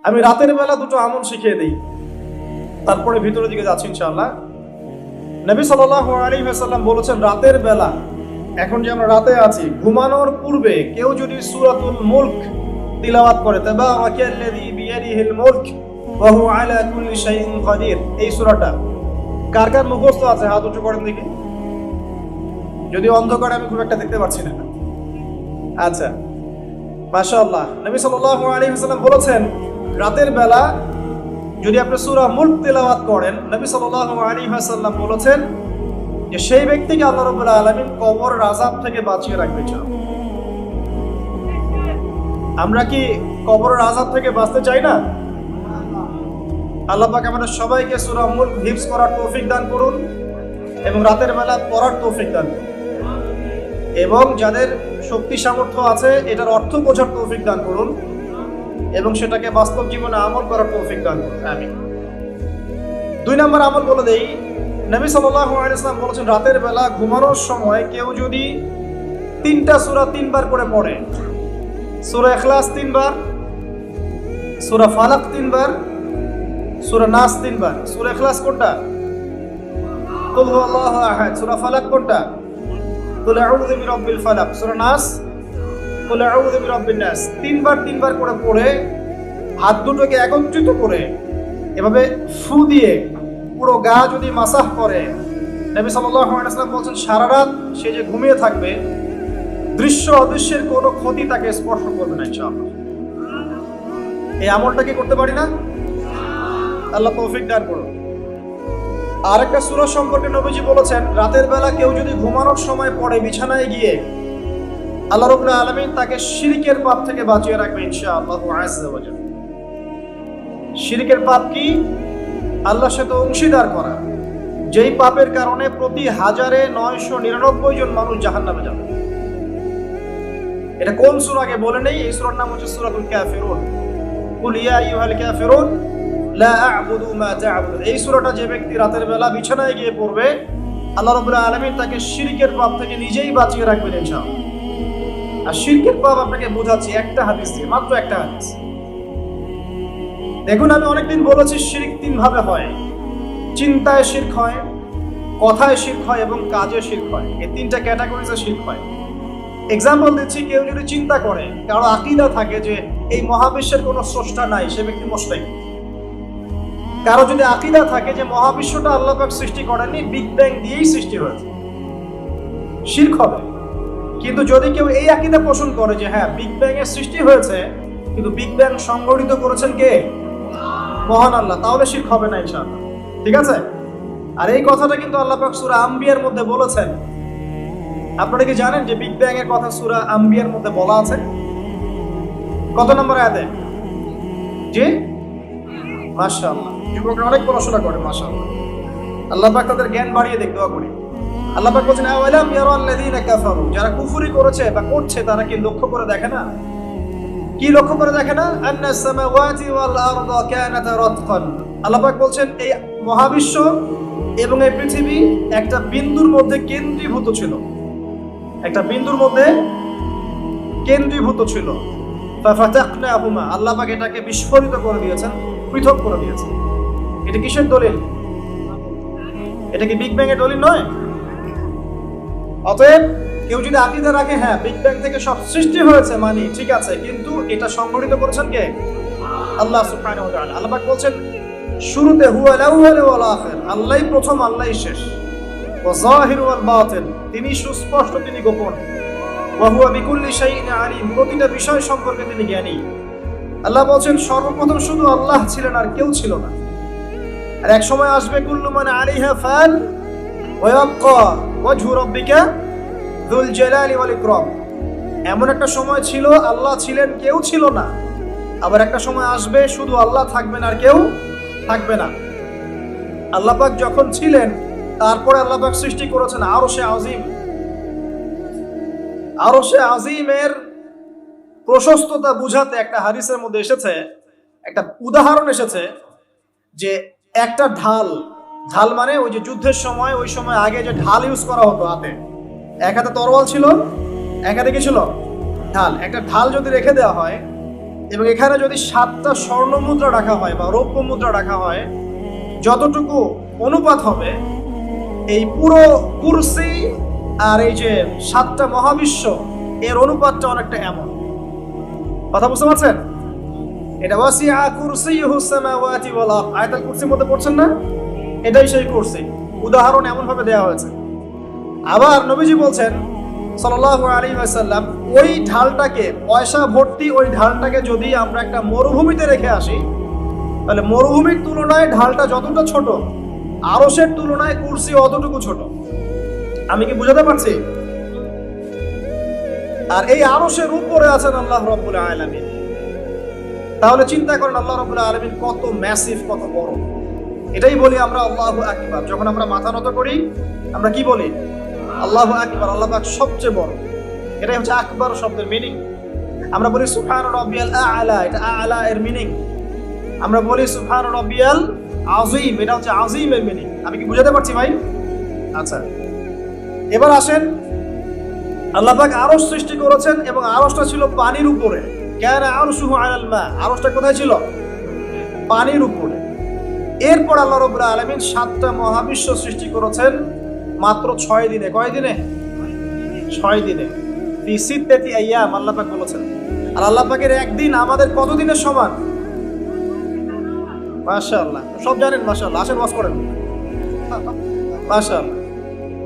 আমি রাতের বেলা দুটো আমল শিখিয়ে দিই, তারপরে ভিতরের দিকে যাচ্ছি ইনশাআল্লাহ। নবী সাল্লাল্লাহু আলাইহি ওয়াসাল্লাম বলেছেন, রাতের বেলা, এখন যে আমরা রাতে আছি, ঘুমানোর পূর্বে কেউ যদি সূরাতুল মুলক তিলাওয়াত করে, তাবারাকাল্লাযী বিয়াদিহিল মুলক ওয়া হুয়া আলা কুল্লি শাইইন কাদির, এই সূরাটা কার কার মুখস্থ আছে হাত উঁচু করেন দেখি। যদি অন্ধকারে আমি খুব একটা দেখতে পাচ্ছি না। আচ্ছা, মাশাআল্লাহ। নবী সাল্লাল্লাহু আলাইহি ওয়াসাল্লাম বলেছেন, রাতের বেলা যদি আপনি সূরা মুলক তেলাওয়াত করেন, নবী সাল্লাল্লাহু আলাইহি ওয়াসাল্লাম বলেছেন যে সেই ব্যক্তিকে আল্লাহ রাব্বুল আলামিন কবরের আযাব থেকে বাঁচিয়ে রাখবে। আমরা কি কবরের আযাব থেকে বাঁচতে চাই না? আল্লাহ পাক আমাদের সবাইকে সূরা মুলক হিফজ করার তৌফিক দান করুন এবং রাতের বেলা পড়ার তৌফিক দান করুন, এবং যাদের শক্তি সামর্থ্য আছে এটার অর্থ বোঝার তৌফিক দান করুন এবং সেটাকে বাস্তব জীবনে আমল করার তৌফিক দান করুন। আমিন। 2 নম্বর আমল বলে দেই। নবী সাল্লাল্লাহু আলাইহি ওয়াসাল্লাম বলেছেন, রাতের বেলা ঘুমানোর সময় কেউ যদি 3টা সূরা 3 বার করে পড়ে, সূরা ইখলাস 3 বার, সূরা ফালাক 3 বার, সূরা নাস 3 বার। সূরা ইখলাস কোনটা? কুল হুয়াল্লাহু আহাদ। সূরা ফালাক কোনটা? কুল আউযু বিরাব্বিল ফালাক। সূরা নাস কুল আউযু বিরাব্বিন নাস। 3 বার করে পড়ে হাত দুটোকে একত্রিত করে এভাবে ফু দিয়ে পুরো গা যদি মাসাহ করে, নবী সাল্লাল্লাহু আলাইহি ওয়াসাল্লাম বলেন, সারা রাত সে যে ঘুমিয়ে থাকবে, দৃশ্য অদৃশ্যের কোনো ক্ষতি তাকে স্পর্শ করবে না ইনশাআল্লাহ। এই আমলটা কি করতে পারি না? আল্লাহ তৌফিক দান করুন। আরেকটা সূরা সম্পর্কে নবীজি বলেছেন, রাতের বেলা কেউ যদি ঘুমানোর সময় পড়ে বিছানায় গিয়ে, আল্লাহ রাব্বুল আলামিন তাকে শিরকের পাপ থেকে বাঁচিয়ে রাখবে ইনশাআল্লাহ আযজা ওয়া জাল্লা। শিরকের পাপ কি? আল্লাহর সাথে অংশীদার করা, যেই পাপের কারণে প্রতি 1099 জন মানুষ জাহান্নামে যাবে। এটা কোন সূরা আগে বলে নেই, এই সূরার নাম হচ্ছে সূরাতুল কাফিরুন। কুল ইয়া আইয়ুহাল কাফিরুন লা আ'বুদু মা তা'বুদুন। এই সূরাটা যে ব্যক্তি রাতের বেলা বিছানায় গিয়ে পড়বে, আল্লাহ রাব্বুল আলামিন তাকে শিরকের পাপ থেকে নিজেই বাঁচিয়ে রাখবেন ইনশাআল্লাহ। আর শিরকের পাপ আপনাকে বোঝাচ্ছি একটা হাদিস দিয়ে, মাত্র একটা হাদিস। দেখুন, আমি অনেকদিন বলেছি শিরক 3 ভাবে হয়। চিন্তায় শিরক হয়, কথায় শিরক হয় এবং কাজে শিরক হয়। এই 3টা ক্যাটাগরিতে শিরক হয়। এক্সাম্পল দিচ্ছি, কেউ যদি চিন্তা করে, কারো আকীদা থাকে যে এই মহাবিশ্বের কোনো স্রষ্টা নাই, সে ব্যক্তি মুশরিক। কারো যদি আকীদা থাকে যে মহাবিশ্বটা আল্লাহ পাক সৃষ্টি করেননি, বিগ ব্যাং দিয়েই সৃষ্টি হয়েছে, শিরক হবে। কিন্তু যদি কেউ এই আকীদা পোষণ করে যে হ্যাঁ, বিগ ব্যাং এর সৃষ্টি হয়েছে, কিন্তু বিগ ব্যাং সংগঠিত করেছেন কে? মহান আল্লাহ, তাহলে শিরক হবে না ইনশাআল্লাহ। ঠিক আছে? আর এই কথাটা কিন্তু আল্লাহ পাক সূরা আম্বিয়ার মধ্যে বলেছেন। আপনারা কি জানেন যে বিগ ব্যাং এর কথা সূরা আম্বিয়ার মধ্যে বলা আছে? কত নম্বর আয়াতে? জি, মাশাআল্লাহ। যুবকরা অনেক পড়াশোনা করে, মাশাআল্লাহ। আল্লাহ পাক তাদের জ্ঞান বাড়িয়ে দেখ, দোয়া করি। আল্লাহ পাক বলেছেন, আওয়ালাম ইয়ারাল্লাযীনা কাফারু, যারা কুফরি করেছে বা করছে তারা কি লক্ষ্য করে দেখে না? কি লক্ষ্য করে দেখে না? আন্নাস সামাওয়াতি ওয়াল আরদা কানাতা রাতকান। আল্লাহ পাক বলছেন, এই মহাবিশ্ব এবং এই পৃথিবী একটা বিন্দুর মধ্যে কেন্দ্রীভূত ছিল, একটা বিন্দুর মধ্যে কেন্দ্রীভূত ছিল। ফাফাতাকনাহুমা, আল্লাহ পাক এটাকে বিস্ফোরিত করে দিয়েছেন, পৃথক করে দিয়েছেন। এটা কিসের দলিল? এটা কি বিগ ব্যাং এর দলিল নয়? অতএব কেউ যদি আকীদা রাখে হ্যাঁ বিগ ব্যাং থেকে সব সৃষ্টি হয়েছে, মানে ঠিক আছে, কিন্তু এটা সংগঠিত করেছেন কে? আল্লাহ সুবহানাহু ওয়া তাআলা। আল্লাহ পাক বলছেন, শুরুতে হুয়াল আউয়াল ওয়াল আখির, আল্লাহই প্রথম, আল্লাহই শেষ। ওয়া যাহির ওয়াল বাতিন, তিনি সুস্পষ্ট, তিনি গোপন। ওয়া হুয়া বিকুল্লি শাইইন আলিম, প্রতিটা বিষয় সম্পর্কে তিনি জ্ঞানী। আল্লাহ বলছেন, সর্বপ্রথম শুধু আল্লাহ ছিলেন, আর কেউ ছিল না। আর এক সময় আসবে, কুল্লু মান আলাইহা ফান ওয়া ইয়াবকা ওয়াজহু রাব্বিকা যুল জালালি ওয়াল ইকরাম। এমন একটা সময় ছিল আল্লাহ ছিলেন, কেউ ছিল না। আবার একটা সময় আসবে শুধু আল্লাহ থাকবেন আর কেউ থাকবে না। আল্লাহ পাক যখন ছিলেন, তারপরে আল্লাহ পাক সৃষ্টি করেছেন আরশে আজিম। আরশে আজিমের প্রশস্ততা বুঝাতে একটা হাদিসের মধ্যে এসেছে, একটা উদাহরণ এসেছে যে একটা ঢাল, ঢাল মানে ওই যে যুদ্ধের সময়, ওই সময় আগে যে ঢাল ইউজ করা হতো হাতে, এক হাতে তরোয়াল ছিল, এক হাতে কি ছিল? ঢাল। একটা ঢাল যদি রেখে দেওয়া হয়, এবং এখানে যদি 7টা স্বর্ণ মুদ্রা রাখা হয় বা রৌপ্য মুদ্রা রাখা হয়, যতটুকু অনুপাত হবে এই পুরো কুরসি আর এই যে 7টা মহাবিশ্ব, এর অনুপাতটা অনেকটা এমন। কথা বুঝতে পারছেন? এটা ওয়াসিআ কুরসিয়ুহুস সামাওয়াতি ওয়াল আরদ, আয়াতুল কুরসির মধ্যে পড়ছেন না? এটাই সেই কুরসি। উদাহরণ এমন ভাবে দেওয়া হয়েছে। আবার নবীজি বলছেন সাল্লাল্লাহু আলাইহি ওয়াসাল্লাম, ওই ঢালটাকে, পয়সা ভর্তি ওই ঢালটাকে যদি আমরা একটা মরুভূমিতে রেখে আসি, তাহলে মরুভূমির তুলনায় ঢালটা যতটা ছোট, আরশের তুলনায় কুরসি অতটুকু ছোট। আমি কি বুঝাতে পারছি? আর এই আরশের উপরে আছেন আল্লাহ রাব্বুল আলামিন। তাহলে চিন্তা করেন আল্লাহ রাব্বুল আলামিন কত ম্যাসিভ, কত বড়। এটাই বলি আমরা আল্লাহু আকবার। যখন আমরা মাথা নত করি আমরা কি বলি? আল্লাহু আকবার, আল্লাহ পাক সবচেয়ে বড়। এটাই হচ্ছে আকবার শব্দের মিনিং। আমরা বলি সুবহান রাব্বিয়াল আ'লা, এটা আ'লা এর মিনিং। আমরা বলি সুবহান রাব্বিয়াল আযীম, এটা হচ্ছে আযীম এর মিনিং। আমি কি বুঝাতে পারছি ভাই? আচ্ছা, এবার আসেন, আল্লাহ পাক আরশ সৃষ্টি করেছেন এবং আরশটা ছিল পানির উপরে। কানা আরশুহু আলাল মা, আরশটা কোথায় ছিল? পানির উপরে। এরপর আল্লাহ রাব্বুল আলামিন 7টা মহাবিশ্ব সৃষ্টি করেছেন মাত্র 6 দিনে। কয় দিনে? 6 দিনে। ফি সিত্তাতি আইয়াম আল্লাহ পাক বলেছেন। আর আল্লাহ পাকের একদিন আমাদের কত দিনের সমান? মাশাআল্লাহ, সব জানেন মাশাআল্লাহ। আসেন ওয়াজ করেন মাশাআল্লাহ,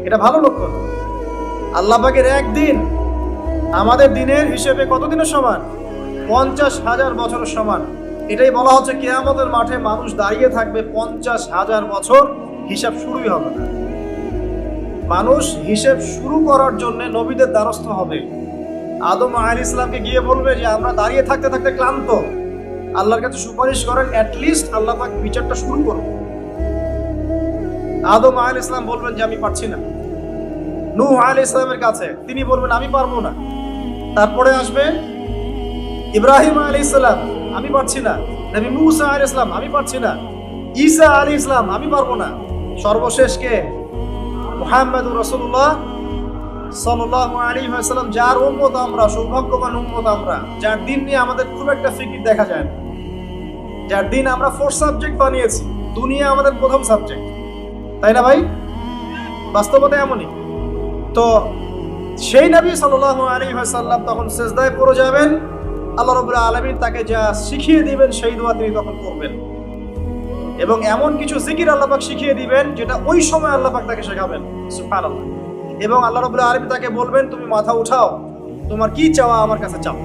এটা ভালো লক্ষণ। আল্লাহ পাকের একদিন আমাদের দিনের হিসেবে কত দিনের সমান? 50,000 বছরের সমান। এটাই বলা হচ্ছে কিয়ামতের মাঠে মানুষ দাঁড়িয়ে থাকবে 50,000 বছর, হিসাব শুরুই হবে না। মানুষ হিসেব শুরু করার জন্য নবীদের দ্বারস্থ হবে। আদম আলাইহিস সালামকে গিয়ে বলবে যে আমরা দাঁড়িয়ে থাকতে থাকতে ক্লান্ত, আল্লাহর কাছে সুপারিশ করেন, অ্যাটলিস্ট আল্লাহ পাক বিচারটা শুরু করুন। আদম আলাইহিস সালাম বলবেন যে আমি পারছি না। নূহ আলাইহিস সালামের কাছে তিনি বলবেন আমি পারবো না। তারপরে আসবে ইব্রাহিম আলাইহিস সালাম, আমি পারছি না। নবী মুসা আলাইহিস সালাম, আমি পারছি না। ঈসা আলাইহিস সালাম, আমি পারবো না। সর্বশেষ কে? মুহাম্মদুর রাসূলুল্লাহ সাল্লাল্লাহু আলাইহি ওয়াসাল্লাম, যার উম্মত আমরা, সৌভাগ্যবান উম্মত আমরা, যার দিন নিয়ে আমাদের খুব একটা ফিকির দেখা যায় না, যার দিন আমরা 4 সাবজেক্ট বানিয়েছি, দুনিয়া আমাদের প্রথম সাবজেক্ট, তাই না ভাই? বাস্তবতা এমনই। তো সেই নবী সাল্লাল্লাহু আলাইহি ওয়াসাল্লাম তখন সিজদায় পড়ে যাবেন, আল্লাহ রাব্বুল আলামিন তাকে যা শিখিয়ে দিবেন সেই দোয়া তিনি তখন করবেন। এবং এমন কিছু জিকির আল্লাহ পাক শিখিয়ে দিবেন যেটা ওই সময় আল্লাহ পাক তাকে শেখাবেন। সুবহানাল্লাহ। এবং আল্লাহ রাব্বুল আলামিন তাকে বলবেন তুমি মাথা উঠাও, তোমার কি চাওয়া আমার কাছে চাও।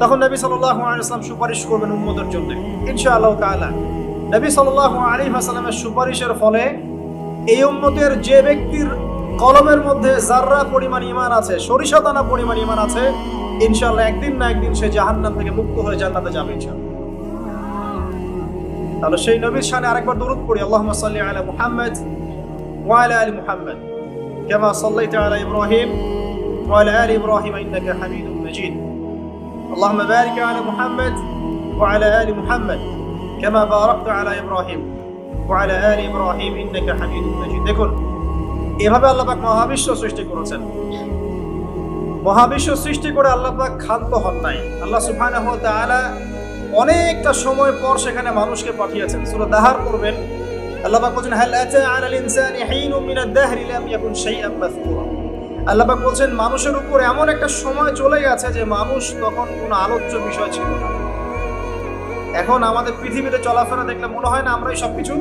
তখন নবী সাল্লাল্লাহু আলাইহি ওয়াসাল্লাম সুপারিশ করবেন উম্মতের জন্য ইনশাআল্লাহ তাআলা। নবী সাল্লাল্লাহু আলাইহি ওয়াসাল্লামের সুপারিশের ফলে এই উম্মতের যে ব্যক্তির কলমের মধ্যে যাররা পরিমাণ ঈমান আছে, সরিষা দানা পরিমাণ ঈমান আছে, ইনশাআল্লাহ একদিন না একদিন সে জাহান্নাম থেকে মুক্ত হয়ে জান্নাতে যাবে ইনশাআল্লাহ। তাহলে সেই নবীর শানে আরেকবার দরুদ পড়ি, আল্লাহুম্মা সাল্লি আলা মুহাম্মদ ওয়া আলা আলি মুহাম্মদ কামা সাল্লাইতা আলা ইব্রাহিম ওয়া আলা আলি ইব্রাহিম ইন্নাকা হামিদুম মাজিদ। আল্লাহুম্মা বারিক আলা মুহাম্মদ ওয়া আলা আলি মুহাম্মদ কামা বারাকতা আলা ইব্রাহিম ওয়া আলা আলি ইব্রাহিম ইন্নাকা হামিদুম মাজিদ। দেখুন, এভাবে আল্লাহ পাক মহাবিশ্ব সৃষ্টি করেছেন। মহাবিশ্ব সৃষ্টি করে আল্লাহ পাক ক্ষান্ত হন নাই। আল্লাহ সুবহানাহু ওয়া তাআলা অনেকটা সময় পর সেখানে মানুষকে পাঠিয়েছেন। সূরা দাহার পড়বেন, আল্লাহ পাক বলেন হাল আতা আলাল ইনসানি হিনুম মিনাদ দাহরি লাম ইয়াকুন শাইআন মাযকুরা। আল্লাহ পাক বলেন মানুষের উপর এমন একটা সময় চলে গেছে যে মানুষ তখন কোনো আলোচ্য বিষয় ছিল না। এখন আমাদের পৃথিবীতে চলাফেরা দেখলে মনে হয় না আমরাই সবকিছু।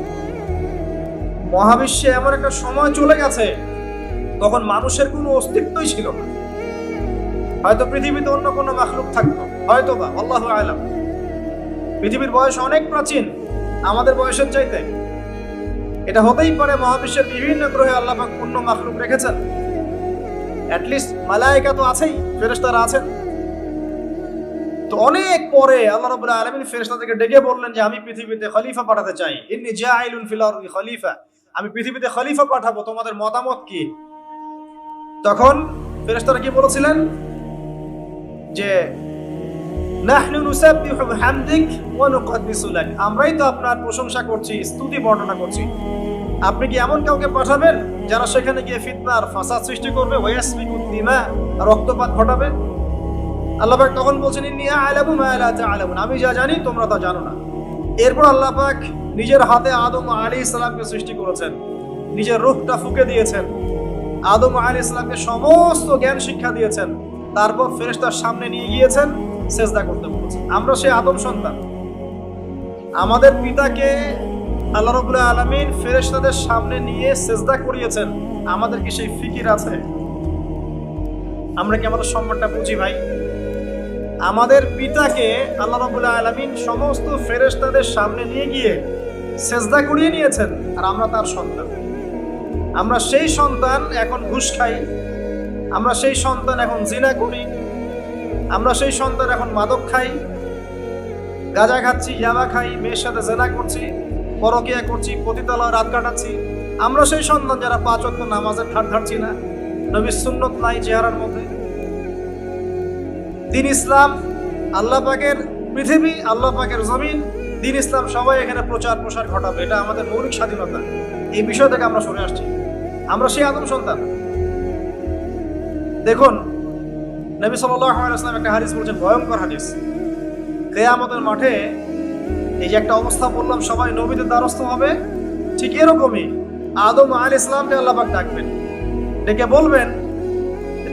মহাবিশ্বে এমন একটা সময় চলে গেছে তখন মানুষের কোনো অস্তিত্বই ছিল না। হয়তো পৃথিবীতে অন্য কোনো মাখলুক থাকতো, হয়তো বা, আল্লাহু আ'লাম। পৃথিবীর বয়স অনেক প্রাচীন আমাদের বয়সের চাইতে। এটা হতেই পারে মহাবিশ্বের বিভিন্ন গ্রহে আল্লাহ পাক অন্য মাখলুক রেখেছেন। অ্যাটলিস্ট মালায়েকা তো আছেই, ফেরেশতারা আছেন। তো অনেক পরে আল্লাহ রাব্বুল আলামিন ফেরেশতাদেরকে ডেকে বললেন যে আমি পৃথিবীতে খলিফা পাঠাতে চাই, ইন্নী জাইলুন ফিল আরদি খলিফা, আমি পৃথিবীতে খলিফা পাঠাবো, তোমাদের মতামত কি? তখন ফেরেশতারা কি বলেছিলেন যে নাহনু নুসাব্বিহু বিহামদিক ওয়া নুকদ্দিসু লাক, আমরাই তো আপনার প্রশংসা করছি, স্তুতি বর্ণনা করছি। আপনি কি এমন কাউকে পাঠাবেন যারা সেখানে গিয়ে ফিতনার ফাসাদ সৃষ্টি করবে, ওয়াসফিকুদ দিমা, রক্তপাত ঘটাবে? আল্লাহ পাক তখন বলছেন ইন্নী আ'লামু মা লা তা'লামুন, আমি যা জানি তোমরা তা জানো না। এরপর আল্লাহ পাক নিজের হাতে আদম আলাইহিস সালামকে সৃষ্টি করেছেন, নিজের রূহটা ফুঁকে দিয়েছেন, আদম আলাইহিস সালামকে সমস্ত জ্ঞান শিক্ষা দিয়েছেন, তারপর ফেরেশতার সামনে নিয়ে গিয়েছেন, সেজদা করতে বলেছেন। আমরা সেই আদম সন্তান। আমাদের পিতাকে আল্লাহ রাব্বুল আলামিন ফেরেশতাদের সামনে নিয়ে সেজদা করিয়েছেন। আমাদের কি সেই ফিকির আছে? আমরা কি আমাদের সম্মানটা বুঝি ভাই? আমাদের পিতাকে আল্লাহ রাব্বুল আলামিন সমস্ত ফেরেশতাদের সামনে নিয়ে গিয়ে সেজদা করিয়ে নিয়েছেন, আর আমরা তার সন্তান। আমরা সেই সন্তান এখন ঘুষ খাই, আমরা সেই সন্তান এখন জিনা করি, আমরা সেই সন্তান এখন মাদক খাই, গাঁজা খাচ্ছি, ইয়াবা খাই, মেয়ের সাথে জেনা করছি, পরকিয়া করছি, পতিতালয়ে রাত কাটাচ্ছি। আমরা সেই সন্তান যারা 5 ওয়াক্ত নামাজের ঠাট ধারছি না, নবীর সুন্নত নাই চেহারার মধ্যে। দ্বীন ইসলাম, আল্লাহ পাকের পৃথিবী, আল্লাহ পাকের জমিন, দ্বীন ইসলাম সবাই এখানে প্রচার প্রসার ঘটাবে, এটা আমাদের মৌলিক স্বাধীনতা। এই বিষয় থেকে আমরা সরে আসছি। আমরা সেই আদম সন্তান। দেখুন, নবী সাল্লাল্লাহু আলাইহি ওয়াসাল্লাম একটা হাদিস বলছেন, ভয়ঙ্কর হাদিস। কিয়ামতের মাঠে এই যে একটা অবস্থা বললাম, সবাই নবীদের দ্বারস্থ হবে, ঠিক এরকমই আদম আলাইহিস সালামকে আল্লাহ পাক ডাকবেন, ডেকে বলবেন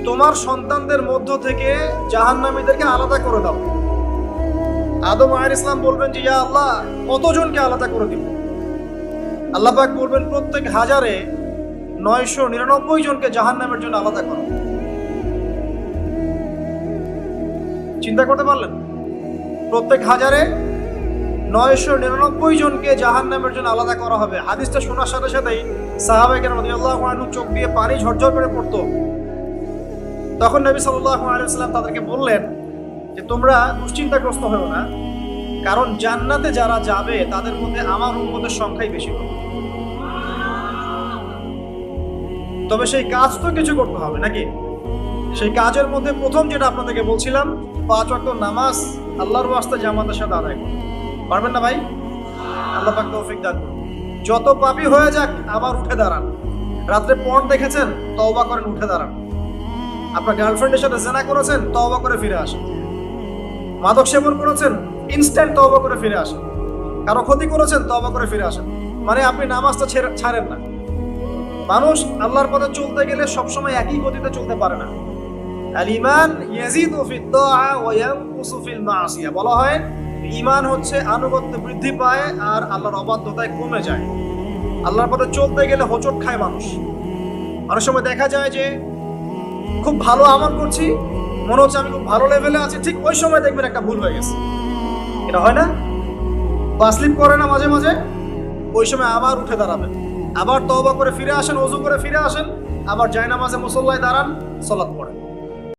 তোমার সন্তানদের মধ্য থেকে জাহান্নামীদেরকে আলাদা করে দাও। আদম আলাইহিস সালাম বলবেন যে ইয়া আল্লাহ, কতজনকে আলাদা করে দিব? আল্লাহ পাক বলবেন প্রত্যেক 1000-এ 999 জনকে জাহান্নামের জন্য আলাদা করো। চিন্তা করতে পারলেন? প্রত্যেক 1000-এ 999 জনকে জাহান্নামের জন্য আলাদা করা হবে। হাদিসটা শোনার সাথে সাথেই সাহাবায়ে কেরাম রাদিয়াল্লাহু আনহু চোখ দিয়ে পানি ঝরঝর করে পড়তো। তখন নবী সাল্লাল্লাহু আলাইহি ওয়াসাল্লাম তাদেরকে বললেন যে তোমরা দুশ্চিন্তাগ্রস্ত হও না, কারণ জান্নাতে যারা যাবে তাদের মধ্যে আমার উম্মতের সংখ্যাই বেশি হবে। তবে সেই কাজ তো কিছু করতে হবে নাকি? সেই কাজের মধ্যে প্রথম যেটা আপনাদেরকে বলছিলাম, 5 ওয়াক্ত নামাজ আল্লাহর ওয়াস্তে জামাতের সাথে আদায় করুন। পারবেন না ভাই? আল্লাহ পাক তৌফিক দান করুন। যত পাপী হয়ে যাক আবার উঠে দাঁড়ান। রাত্রে পর্ন দেখেছেন, তওবা করেন, উঠে দাঁড়ান। আপনার গার্লফ্রেন্ডের সাথে জেনা করেছেন, তওবা করে ফিরে আসেন। মাদক সেবন করেছেন, ইনস্ট্যান্ট তওবা করে ফিরে আসেন। কারো ক্ষতি করেছেন, তওবা করে ফিরে আসেন। মানে আপনি নামাজটা ছাড়েন না। মানুষ আল্লাহর পথে চলতে গেলে সবসময় একই গতিতে চলতে পারে না। আল ঈমান ইয়াজিদু ফিত তাআ ওয়া ইয়ানকুসু ফিল মাসিয়া। বলা হয় ঈমান হচ্ছে আনুগত্য বৃদ্ধি পায় আর আল্লাহর অবাধ্যতায় কমে যায়। আল্লাহর পথে চলতে গেলে হোঁচট খায় মানুষ। অনেক সময় দেখা যায় যে খুব ভালো আমল করছি, মনে হচ্ছে আমি খুব ভালো লেভেলে আছি, ঠিক ওই সময় দেখবেন একটা ভুল হয়ে গেছে। এটা হয় না? বা স্লিপ করে না মাঝে মাঝে? ওই সময় আবার উঠে দাঁড়াবেন, আবার তওবা করে ফিরে আসেন, ওযু করে ফিরে আসেন, আবার জায়নামাজে মুসল্লায় দাঁড়ান, সালাত পড়েন।